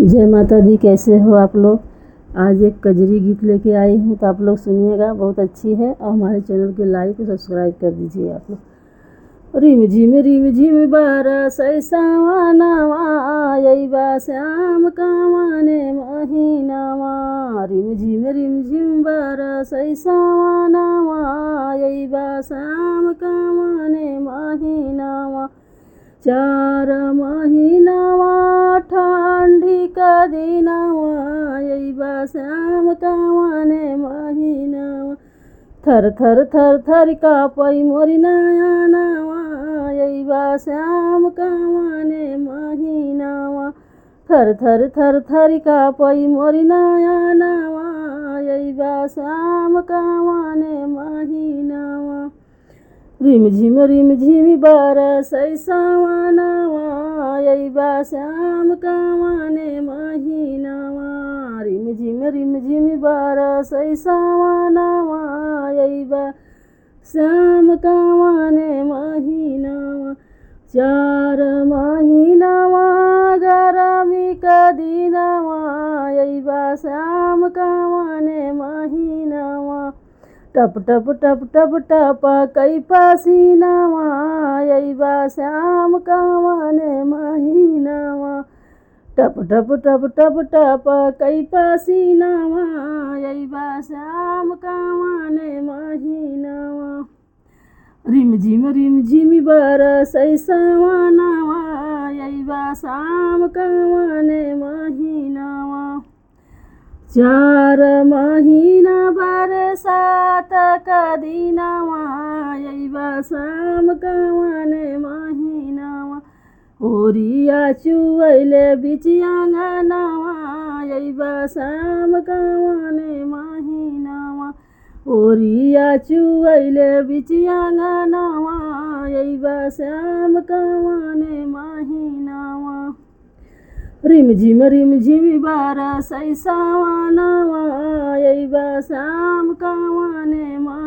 जय माता दी। कैसे हो आप लोग। आज एक कजरी गीत लेके आई हूँ तो आप लोग सुनिएगा, बहुत अच्छी है। और हमारे चैनल के लाइक और सब्सक्राइब कर दीजिए आप लोग। रिम झिम बरस सावनवा अइबा श्याम कामने महीनावा। रिम झिम बरस सावनवा अइबा श्याम कामने महीनावा। 4 महीनावा ठंडी का दिनवा अइबा श्याम कामने महीनावा। थर थर थर थर कापै मोरी नयनवा अइबा श्याम कामने महीनावा। थर थर थर थर कापै मोरी नयनवा अइबा श्याम कामने महीनावा। रिम झिम बरस सावनवा अइबा श्याम कामने महीनावा। रिम झिम बरस सावनवा अइबा श्याम कामने महीनावा। 4 महीनावा गरमी का दिनवा अइबा श्याम कामने महीनावा। टप टप टप टप टप कई पसीनावा अइबा श्याम कामने महीनावा। टप टप टप टप टप कई पसीनावा अइबा श्याम कामने महीनावा। रिम झिम बरस सावनवा अइबा श्याम कामने महीनावा। 4 महीना बरसात का दिनवा अइबा श्याम कामने महीनावा। होरिया चुवैले बिच आंगनवा अइबा श्याम कामने महीनावा। होरिया चुवैले बिच आंगनवा अइबा श्याम कामने महीनावा। रिम झिम बरस सावनवा अइबा श्याम कामने महीनावा।